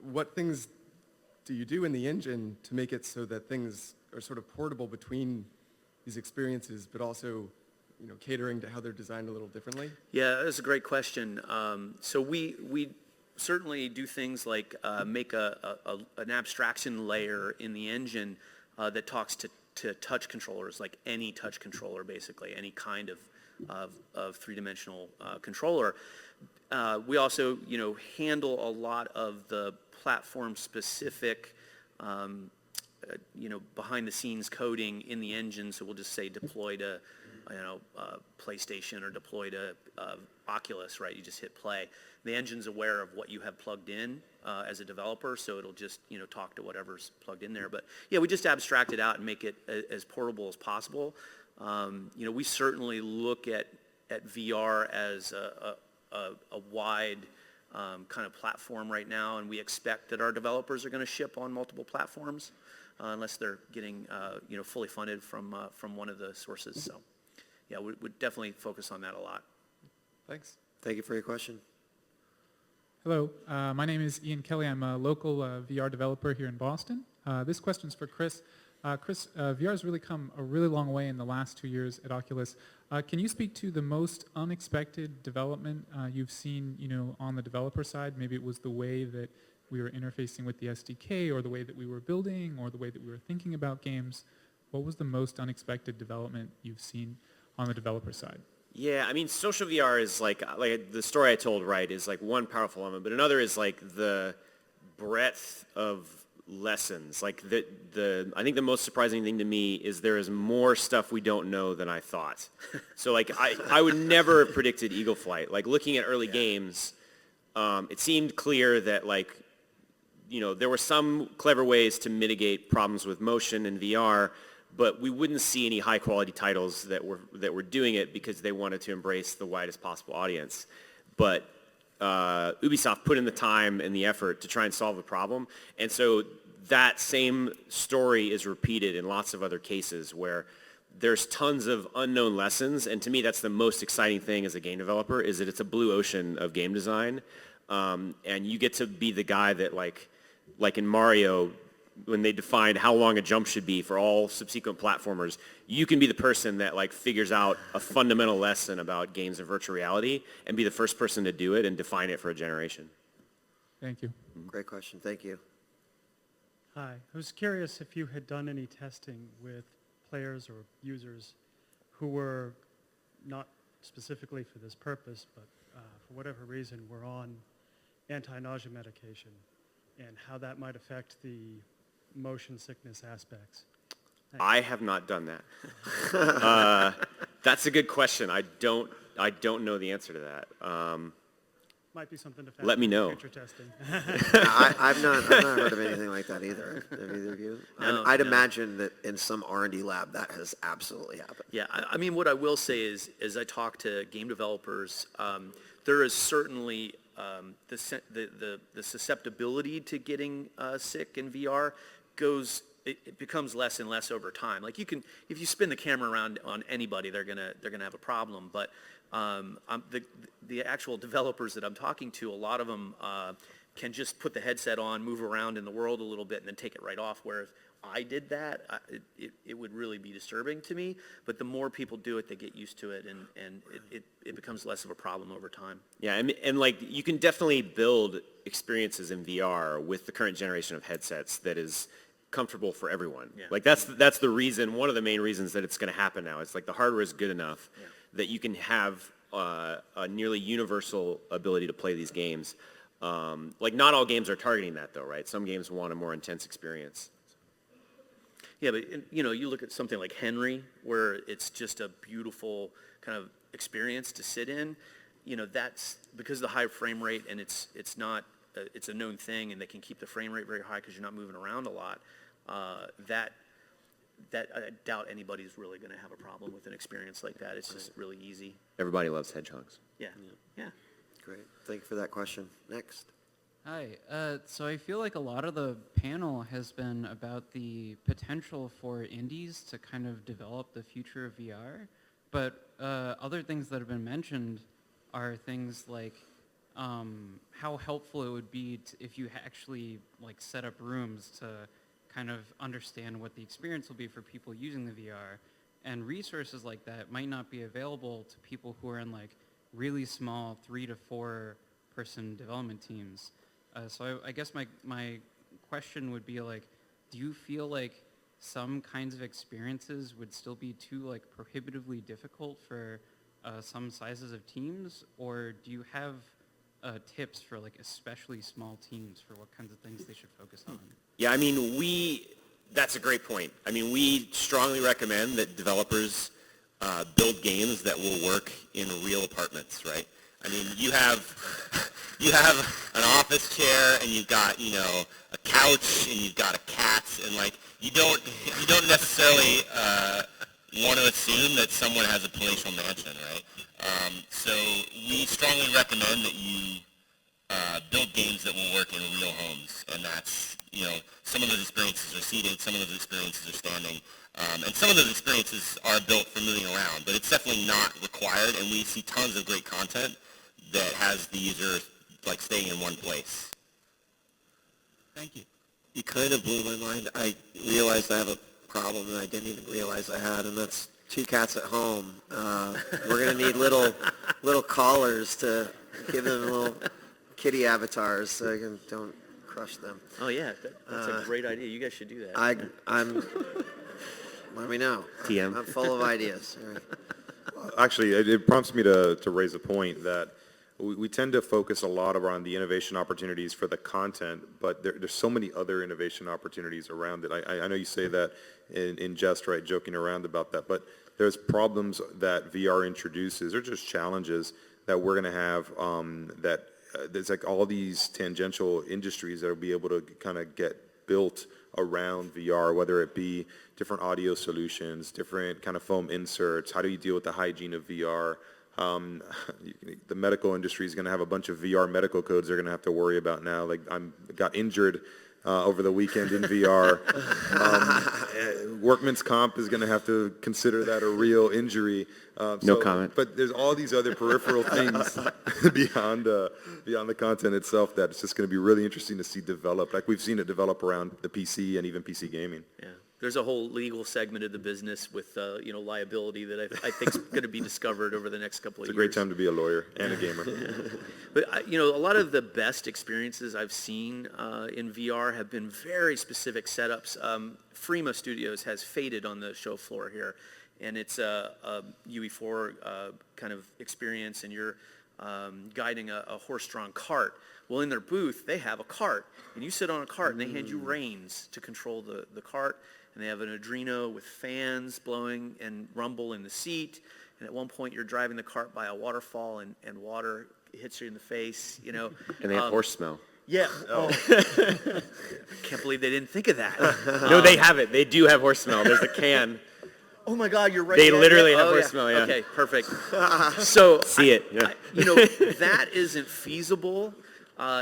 what things do you do in the engine to make it so that things are sort of portable between these experiences, but also, catering to how they're designed a little differently? Yeah, that's a great question. So we certainly do things like make an abstraction layer in the engine that talks to touch controllers, like any touch controller, basically, any kind of three-dimensional controller. We also, handle a lot of the platform-specific, behind-the-scenes coding in the engine. So we'll just say deploy to, PlayStation or deploy to Oculus, right? You just hit play. The engine's aware of what you have plugged in as a developer, so it'll just, talk to whatever's plugged in there. But yeah, we just abstract it out and make it as portable as possible. We certainly look at VR as a wide kind of platform right now, and we expect that our developers are going to ship on multiple platforms unless they're getting fully funded from one of the sources. So yeah, we definitely focus on that a lot. Thanks. Thank you for your question. Hello, my name is Ian Kelly. I'm a local VR developer here in Boston. This question's for Chris. Chris, VR has really come a really long way in the last 2 years at Oculus. Can you speak to the most unexpected development you've seen, on the developer side? Maybe it was the way that we were interfacing with the SDK, or the way that we were building, or the way that we were thinking about games. What was the most unexpected development you've seen on the developer side? Yeah, I mean, social VR is like the story I told, right, is like one powerful element, but another is like the breadth of lessons. Like I think the most surprising thing to me is there is more stuff we don't know than I thought. So like I would never have predicted Eagle Flight. Like looking at early games, it seemed clear that like, there were some clever ways to mitigate problems with motion in VR, but we wouldn't see any high quality titles that were doing it because they wanted to embrace the widest possible audience. But Ubisoft put in the time and the effort to try and solve the problem, and so that same story is repeated in lots of other cases where there's tons of unknown lessons, and to me that's the most exciting thing as a game developer, is that it's a blue ocean of game design, and you get to be the guy that like in Mario, when they defined how long a jump should be for all subsequent platformers, you can be the person that like figures out a fundamental lesson about games of virtual reality and be the first person to do it and define it for a generation. Thank you. Great question. Thank you. Hi. I was curious if you had done any testing with players or users who were not specifically for this purpose, but for whatever reason were on anti-nausea medication, and how that might affect the motion sickness aspects. Thanks. I have not done that. That's a good question. I don't know the answer to that. Might be something to factor Let me in know. future testing. I've not heard of anything like that either. Have either of you? No, I'd no. imagine that in some R&D lab that has absolutely happened. Yeah, I mean, what I will say is, as I talk to game developers, there is certainly the susceptibility to getting sick in VR it becomes less and less over time. Like if you spin the camera around on anybody, they're gonna have a problem. But the actual developers that I'm talking to, a lot of them can just put the headset on, move around in the world a little bit, and then take it right off. Where if I did that, it would really be disturbing to me. But the more people do it, they get used to it, and it becomes less of a problem over time. Yeah, and like you can definitely build experiences in VR with the current generation of headsets that is comfortable for everyone. Yeah. Like that's the reason, one of the main reasons that it's going to happen now. It's like the hardware is good enough that you can have a nearly universal ability to play these games. Like not all games are targeting that though, right? Some games want a more intense experience. Yeah, but you look at something like Henry, where it's just a beautiful kind of experience to sit in. That's because of the high frame rate, and it's a known thing, and they can keep the frame rate very high because you're not moving around a lot. That I doubt anybody's really going to have a problem with an experience like that. It's just really easy. Everybody loves hedgehogs. Yeah. Great. Thank you for that question. Next. Hi. So I feel like a lot of the panel has been about the potential for indies to kind of develop the future of VR, but other things that have been mentioned are things like how helpful it would be if you actually like set up rooms to kind of understand what the experience will be for people using the VR, and resources like that might not be available to people who are in like really small 3 to 4 person development teams. So I guess my question would be like, do you feel like some kinds of experiences would still be too like prohibitively difficult for some sizes of teams, or do you have tips for like especially small teams for what kinds of things they should focus on? Yeah, I mean, that's a great point. I mean, we strongly recommend that developers build games that will work in real apartments, right? I mean, you have an office chair, and you've got, you know, a couch, and you've got a cat, and like, you don't necessarily want to assume that someone has a palatial mansion, right? So we strongly recommend that you build games that will work in real homes, and that's, you know, some of those experiences are seated, some of those experiences are standing, and some of those experiences are built for moving around, but it's definitely not required, and we see tons of great content that has the user like staying in one place. Thank you. You kind of blew my mind. I realized I have a problem that I didn't even realize I had, and that's 2 cats at home. We're going to need little collars to give them little kitty avatars so I don't crush them. Oh yeah, that's a great idea. You guys should do that. I'm let me know. TM. I'm full of ideas. All right. Actually, it prompts me to raise a point that we tend to focus a lot around the innovation opportunities for the content, but there's so many other innovation opportunities around it. I know you say that in jest, right, joking around about that, but there's problems that VR introduces, or just challenges that we're going to have there's like all these tangential industries that will be able to kind of get built around VR, whether it be different audio solutions, different kind of foam inserts. How do you deal with the hygiene of VR? The medical industry is going to have a bunch of VR medical codes they're going to have to worry about now. Like got injured over the weekend in VR. Workman's comp is going to have to consider that a real injury. No comment. But there's all these other peripheral things beyond the content itself that it's just going to be really interesting to see develop. Like we've seen it develop around the PC and even PC gaming. Yeah. There's a whole legal segment of the business with, liability that I think is going to be discovered over the next couple of years. It's a great time to be a lawyer and a gamer. But, a lot of the best experiences I've seen in VR have been very specific setups. Frema Studios has Faded on the show floor here, and it's a UE4 kind of experience, and you're guiding a horse-drawn cart. Well, in their booth, they have a cart, and you sit on a cart, and they hand you reins to control the cart. And they have an Adreno with fans blowing and rumble in the seat. And at one point, you're driving the cart by a waterfall, and water hits you in the face, And they have horse smell. Yeah. Oh. Can't believe they didn't think of that. No, they have it. They do have horse smell. There's a can. Oh my God, you're right. They literally have horse smell, yeah. Okay, perfect. So See it, yeah. That isn't feasible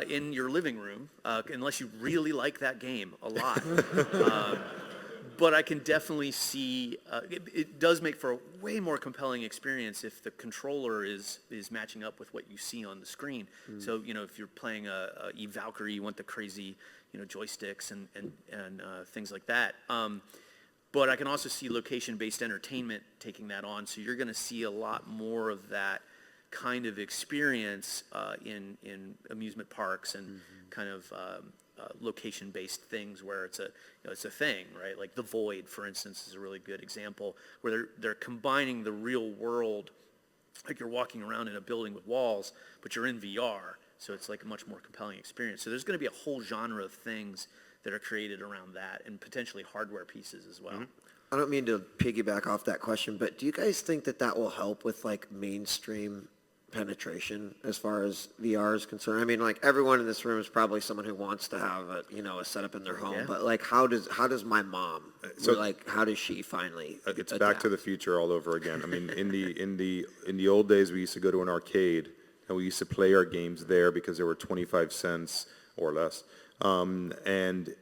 in your living room unless you really like that game a lot. But I can definitely see it does make for a way more compelling experience if the controller is matching up with what you see on the screen. So if you're playing a Valkyrie, you want the crazy joysticks and things like that. But I can also see location-based entertainment taking that on. So you're going to see a lot more of that kind of experience in amusement parks and kind of location-based things where it's a thing, right? Like The Void, for instance, is a really good example where they're combining the real world, like you're walking around in a building with walls, but you're in VR, so it's like a much more compelling experience. So there's going to be a whole genre of things that are created around that, and potentially hardware pieces as well. I don't mean to piggyback off that question, but do you guys think that will help with like mainstream penetration as far as VR is concerned? I mean, like everyone in this room is probably someone who wants to have a setup in their home, but like how does my mom, how does she finally It's adapt? Back to the Future all over again. I mean, in the old days, we used to go to an arcade and we used to play our games there because they were 25 cents or less. And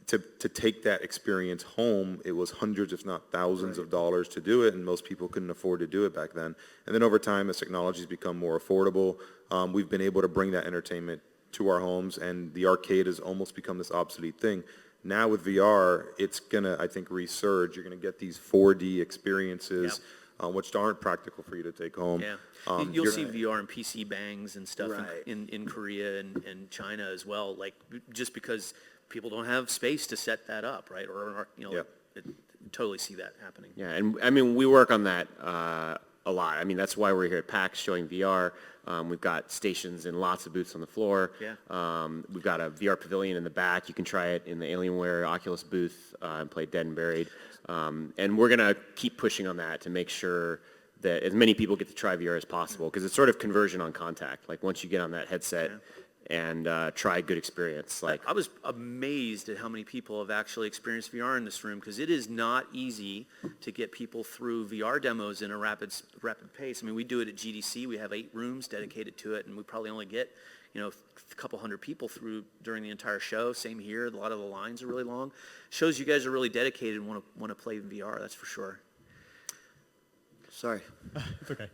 to take that experience home, it was hundreds, if not thousands of dollars to do it, and most people couldn't afford to do it back then. And then over time, as technology's become more affordable, we've been able to bring that entertainment to our homes, and the arcade has almost become this obsolete thing. Now with VR, it's going to, I think, resurge. You're going to get these 4D experiences, which aren't practical for you to take home. Yeah, you'll You're- see VR and PC bangs and stuff Right. in Korea and China as well, like, just because people don't have space to set that up, right? Or you know, Yeah. totally see that happening. Yeah, and I mean, we work on that a lot. I mean, that's why we're here at PAX showing VR. We've got stations and lots of booths on the floor. Yeah. We've got a VR pavilion in the back. You can try it in the Alienware Oculus booth and play Dead and Buried. And we're going to keep pushing on that to make sure that as many people get to try VR as possible, because it's sort of conversion on contact. Like once you get on that headset and try a good experience. Like I was amazed at how many people have actually experienced VR in this room, because it is not easy to get people through VR demos in a rapid pace. I mean, we do it at GDC. We have 8 rooms dedicated to it, and we probably only get, you know, a couple hundred people through during the entire show. Same here. A lot of the lines are really long. Shows you guys are really dedicated and want to play VR. That's for sure. Sorry. It's okay.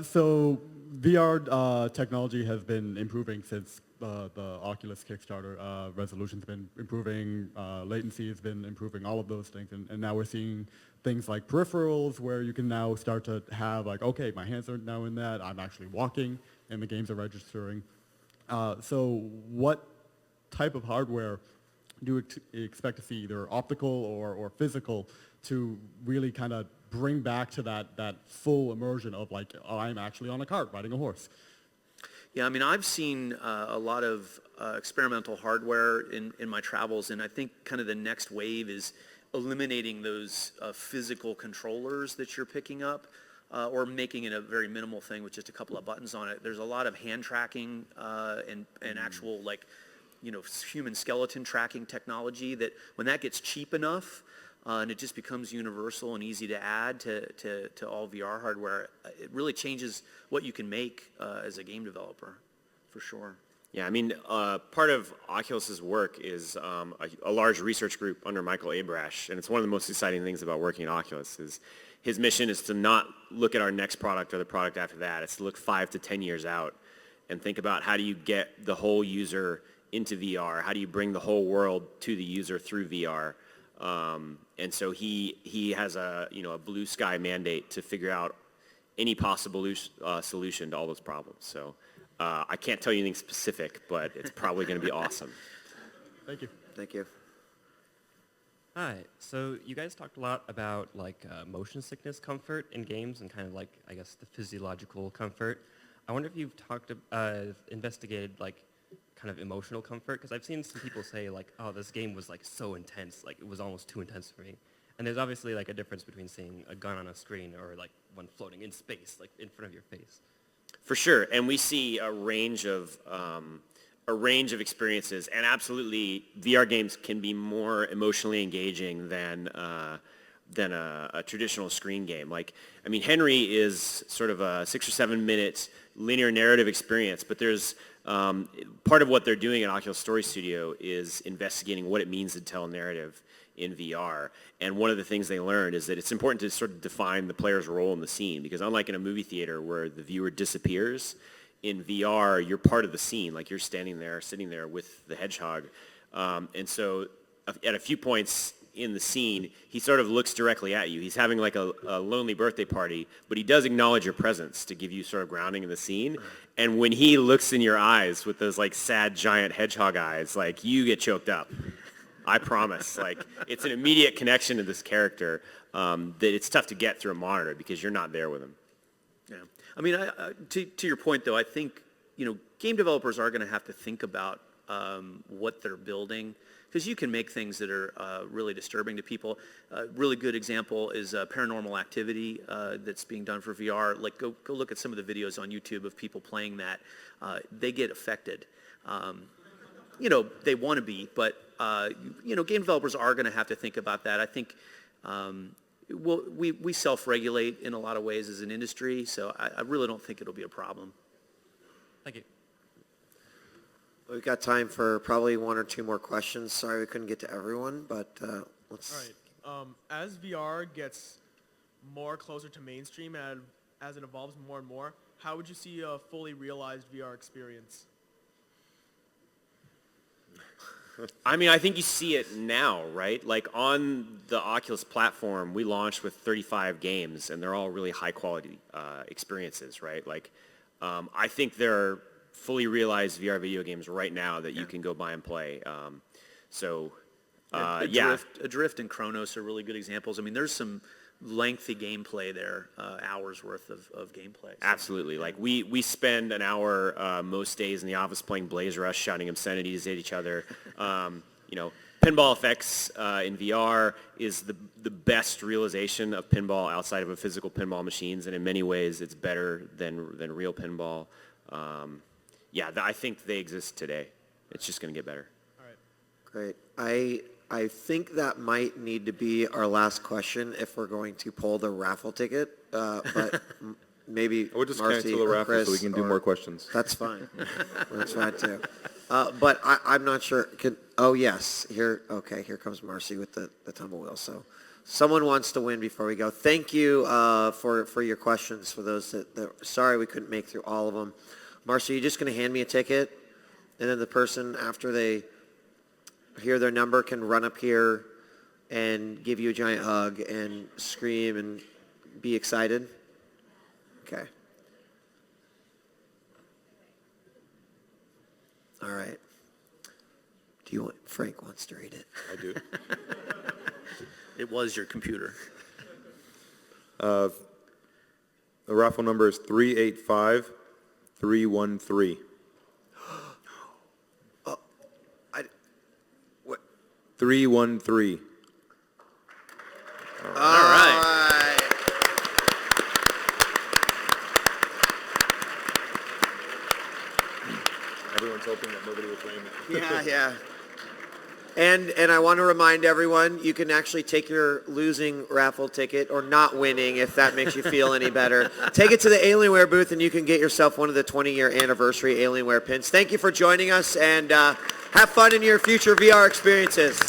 So VR technology has been improving since the Oculus Kickstarter. Resolution's been improving, latency has been improving, all of those things. And now we're seeing things like peripherals where you can now start to have like, okay, my hands are now in that, I'm actually walking, and the games are registering. So what type of hardware do you expect to see, either optical or physical, to really kind of bring back to that full immersion of like, oh, I'm actually on a cart riding a horse? Yeah, I mean, I've seen a lot of experimental hardware in my travels, and I think kind of the next wave is eliminating those physical controllers that you're picking up, or making it a very minimal thing with just a couple of buttons on it. There's a lot of hand tracking and actual, like, you know, human skeleton tracking technology that when that gets cheap enough, and it just becomes universal and easy to add to all VR hardware, it really changes what you can make as a game developer, for sure. Yeah, I mean, part of Oculus's work is a large research group under Michael Abrash, and it's one of the most exciting things about working at Oculus is his mission is to not look at our next product or the product after that. It's to look 5 to 10 years out and think about how do you get the whole user into VR? How do you bring the whole world to the user through VR? And so he has a blue sky mandate to figure out any possible solution to all those problems. So I can't tell you anything specific, but it's probably going to be awesome. Thank you. Thank you. Hi. So you guys talked a lot about like motion sickness comfort in games and kind of like, I guess, the physiological comfort. I wonder if you've investigated like kind of emotional comfort, because I've seen some people say like, oh, this game was like so intense, like it was almost too intense for me. And there's obviously like a difference between seeing a gun on a screen or like one floating in space, like in front of your face. For sure, and we see a range of experiences, and absolutely, VR games can be more emotionally engaging than a traditional screen game. Like, I mean, Henry is sort of a 6 or 7 minute linear narrative experience, but there's part of what they're doing at Oculus Story Studio is investigating what it means to tell a narrative in VR. And one of the things they learned is that it's important to sort of define the player's role in the scene, because unlike in a movie theater where the viewer disappears, in VR, you're part of the scene. Like you're standing there, sitting there with the hedgehog. And so at a few points in the scene, he sort of looks directly at you. He's having like a lonely birthday party, but he does acknowledge your presence to give you sort of grounding in the scene. And when he looks in your eyes with those like sad giant hedgehog eyes, like you get choked up. I promise. Like it's an immediate connection to this character that it's tough to get through a monitor because you're not there with him. Yeah. I mean, to your point, though, I think, game developers are going to have to think about what they're building, because you can make things that are really disturbing to people. A really good example is Paranormal Activity that's being done for VR. Like, go look at some of the videos on YouTube of people playing that. They get affected. They want to be, but, game developers are going to have to think about that. I think we self-regulate in a lot of ways as an industry, so I really don't think it'll be a problem. Thank you. We've got time for probably 1 or 2 more questions. Sorry we couldn't get to everyone, but let's... All right. As VR gets more closer to mainstream and as it evolves more and more, how would you see a fully realized VR experience? I mean, I think you see it now, right? Like on the Oculus platform, we launched with 35 games, and they're all really high-quality experiences, right? Like, I think there are fully realized VR video games right now that you can go buy and play. Adrift and Chronos are really good examples. I mean, there's some lengthy gameplay there, hours worth of gameplay. So. Absolutely. Like we spend an hour most days in the office playing Blaze Rush, shouting obscenities at each other. Pinball effects in VR is the best realization of pinball outside of a physical pinball machines, and in many ways it's better than real pinball. I think they exist today. It's just going to get better. All right. Great. I think that might need to be our last question if we're going to pull the raffle ticket, but maybe We'll just Marcy cancel the or raffle Chris so we can do or- more questions. That's fine. That's fine too. But I'm not sure. Yes. Here comes Marcy with the tumble wheel. So someone wants to win before we go. Thank you for your questions. For those that sorry we couldn't make through all of them. Marcy, you're just going to hand me a ticket, and then the person after they hear their number can run up here and give you a giant hug and scream and be excited. Okay. All right. Frank wants to read it. I do. It was your computer. The raffle number is 385313. 313. All right. Everyone's hoping that nobody will claim it. Yeah. And I want to remind everyone, you can actually take your losing raffle ticket, or not winning if that makes you feel any better. Take it to the Alienware booth and you can get yourself one of the 20-year anniversary Alienware pins. Thank you for joining us, and have fun in your future VR experiences.